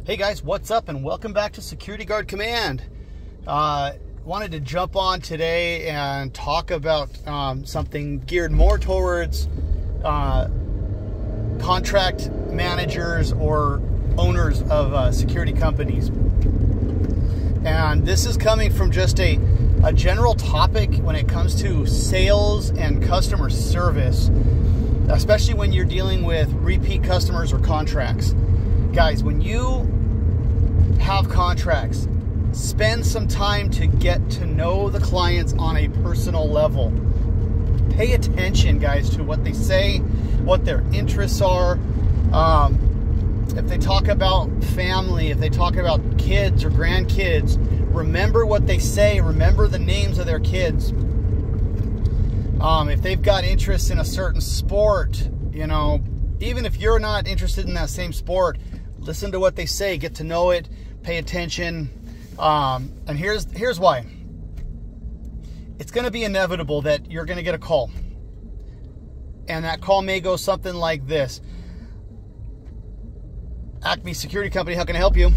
Hey guys, what's up and welcome back to Security Guard Command. Wanted to jump on today and talk about something geared more towards contract managers or owners of security companies. And this is coming from just a general topic when it comes to sales and customer service, especially when you're dealing with repeat customers or contracts. Guys, when you have contracts, spend some time to get to know the clients on a personal level. Pay attention, guys, to what they say, what their interests are. If they talk about family, if they talk about kids or grandkids, remember what they say. Remember the names of their kids. If they've got interest in a certain sport, you know, even if you're not interested in that same sport, listen to what they say, get to know it, pay attention. And here's why. It's going to be inevitable that you're going to get a call. And that call may go something like this. Acme Security Company, how can I help you?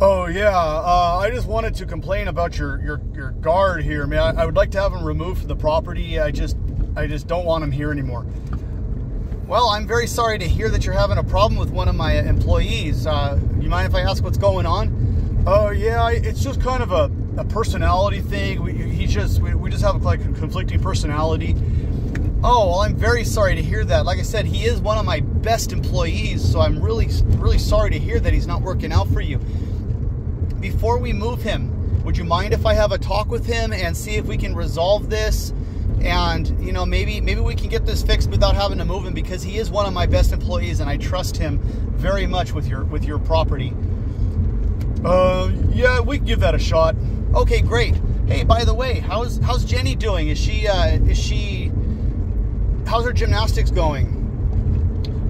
Oh yeah, I just wanted to complain about your guard here, man. I would like to have him removed from the property. I just don't want him here anymore. Well, I'm very sorry to hear that you're having a problem with one of my employees. You mind if I ask what's going on? Oh yeah, it's just kind of a personality thing. We just have like a conflicting personality. Oh, well, I'm very sorry to hear that. Like I said, he is one of my best employees, so I'm really sorry to hear that he's not working out for you. Before we move him, would you mind if I have a talk with him and see if we can resolve this? And, you know, maybe we can get this fixed without having to move him, because he is one of my best employees and I trust him very much with your property. Yeah, we can give that a shot. Okay, great. Hey, by the way, how's Jenny doing? How's her gymnastics going?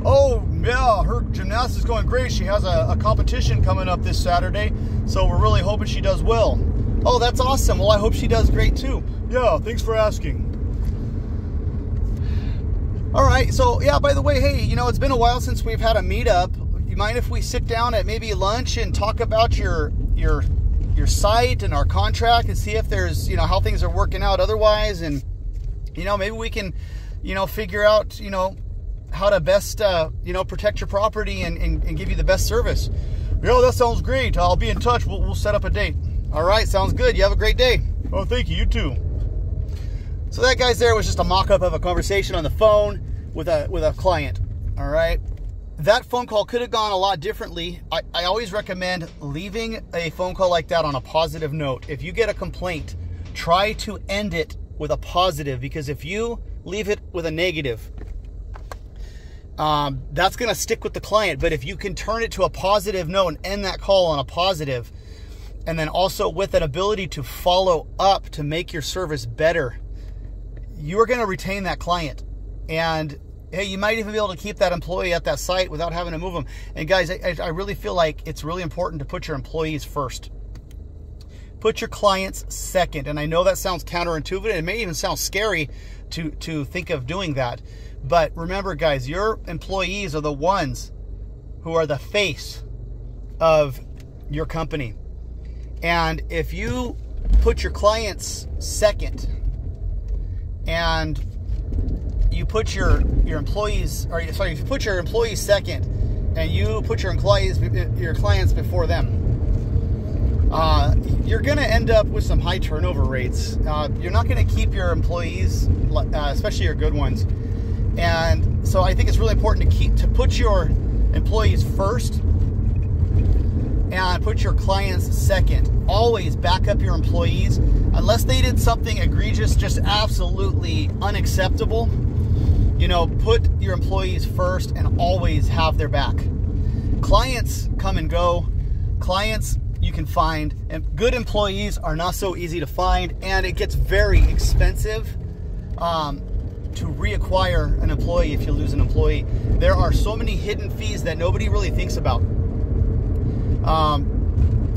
Oh, yeah, her gymnastics is going great. She has a competition coming up this Saturday, so we're really hoping she does well. Oh, that's awesome. Well, I hope she does great too. Yeah, thanks for asking. All right, so yeah, by the way, hey, you know, it's been a while since we've had a meetup. You mind if we sit down at maybe lunch and talk about your site and our contract and see if there's, you know, how things are working out otherwise, and, you know, maybe we can, you know, figure out, you know, how to best, you know, protect your property and give you the best service. Yeah, that sounds great. I'll be in touch. We'll set up a date. All right, sounds good. You have a great day. Oh, thank you. You too. So that, guys, there was just a mock-up of a conversation on the phone with a client. All right. That phone call could have gone a lot differently. I always recommend leaving a phone call like that on a positive note. If you get a complaint, try to end it with a positive, because if you leave it with a negative, that's going to stick with the client. But if you can turn it to a positive note and end that call on a positive, and then also with an ability to follow up to make your service better, you're going to retain that client. And hey, you might even be able to keep that employee at that site without having to move them. And guys, I really feel like it's really important to put your employees first. Put your clients second. And I know that sounds counterintuitive. It may even sound scary to think of doing that. But remember, guys, your employees are the ones who are the face of your company. And if you put your clients second and you put your employees, or sorry, if you put your employees second and you put your clients before them, you're going to end up with some high turnover rates. You're not going to keep your employees, especially your good ones. And so I think it's really important to put your employees first and put your clients second. Always back up your employees. Unless they did something egregious, just absolutely unacceptable, you know, put your employees first and always have their back. Clients come and go. Clients you can find, and good employees are not so easy to find, and it gets very expensive to reacquire an employee if you lose an employee. There are so many hidden fees that nobody really thinks about.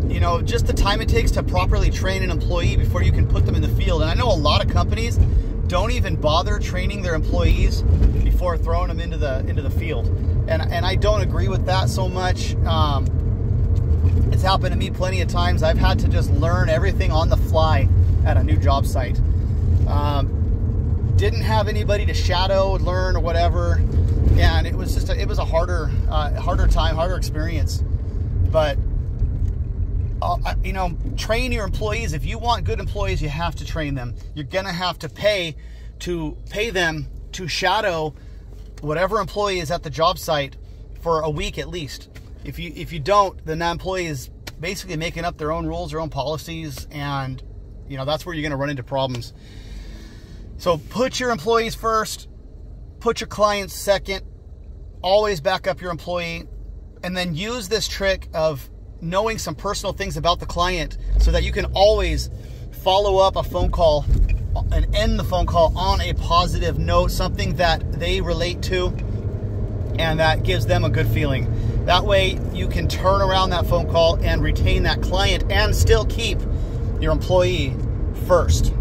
You know, just the time it takes to properly train an employee before you can put them in the field. And I know a lot of companies don't even bother training their employees before throwing them into the field. And I don't agree with that so much. happened to me plenty of times. I've had to just learn everything on the fly at a new job site. Didn't have anybody to shadow, learn, or whatever, and it was just a harder time, harder experience. But you know, train your employees. If you want good employees, you have to train them. You're gonna have to pay them to shadow whatever employee is at the job site for a week at least. If you don't, then that employee is basically making up their own rules, their own policies, and you know, that's where you're going to run into problems. So put your employees first, put your clients second, always back up your employee, and then use this trick of knowing some personal things about the client so that you can always follow up a phone call and end the phone call on a positive note, something that they relate to and that gives them a good feeling. That way you can turn around that phone call and retain that client and still keep your employee first.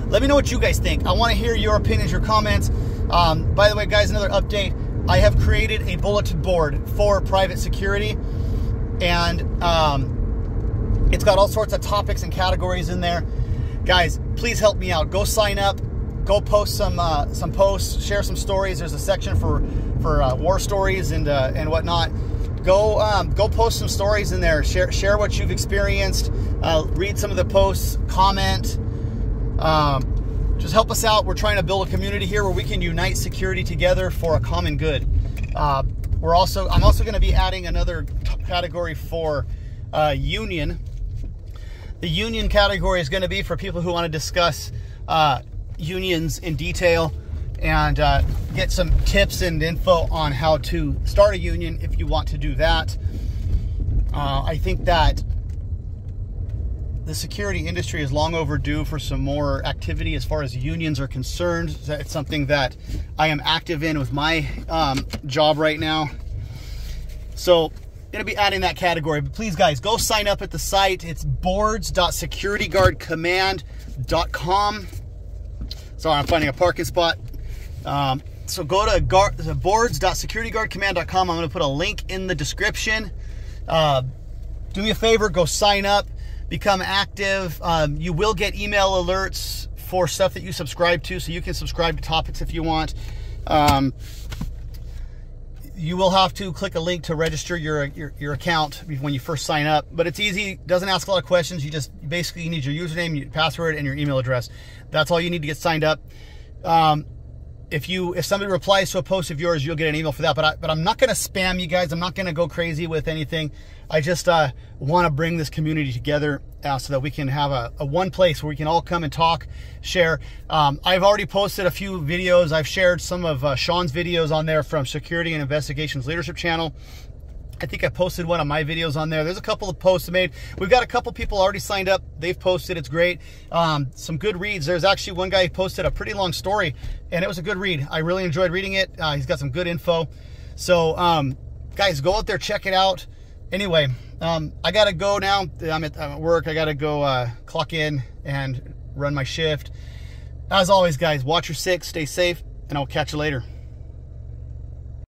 Let me know what you guys think. I want to hear your opinions, your comments. By the way, guys, another update. I have created a bulletin board for private security, and it's got all sorts of topics and categories in there. Guys, please help me out. Go sign up. Go post some posts. Share some stories. There's a section for war stories and whatnot. Go post some stories in there. Share what you've experienced. Read some of the posts. Comment. Just help us out. We're trying to build a community here where we can unite security together for a common good. I'm also going to be adding another category for union. The union category is going to be for people who want to discuss unions in detail and get some tips and info on how to start a union if you want to do that. I think that the security industry is long overdue for some more activity as far as unions are concerned. It's something that I am active in with my job right now. So going to be adding that category, but please guys, go sign up at the site. It's boards.securityguardcommand.com. Sorry, I'm finding a parking spot. So go to boards.securityguardcommand.com. I'm going to put a link in the description. Do me a favor, go sign up, become active. You will get email alerts for stuff that you subscribe to, so you can subscribe to topics if you want. You will have to click a link to register your account when you first sign up, but it's easy. Doesn't ask a lot of questions. You basically need your username, your password, and your email address. That's all you need to get signed up. If somebody replies to a post of yours, you'll get an email for that. But I'm not going to spam you guys. I'm not going to go crazy with anything. I just want to bring this community together so that we can have a one place where we can all come and talk, share. I've already posted a few videos. I've shared some of Sean's videos on there from Security and Investigations Leadership Channel. I think I posted one of my videos on there. There's a couple of posts made. We've got a couple people already signed up. They've posted. It's great. Some good reads. There's actually one guy who posted a pretty long story, and it was a good read. I really enjoyed reading it. He's got some good info. So, guys, go out there, check it out. Anyway, I got to go now. I'm at work. I got to go clock in and run my shift. As always, guys, watch your six, stay safe, and I'll catch you later.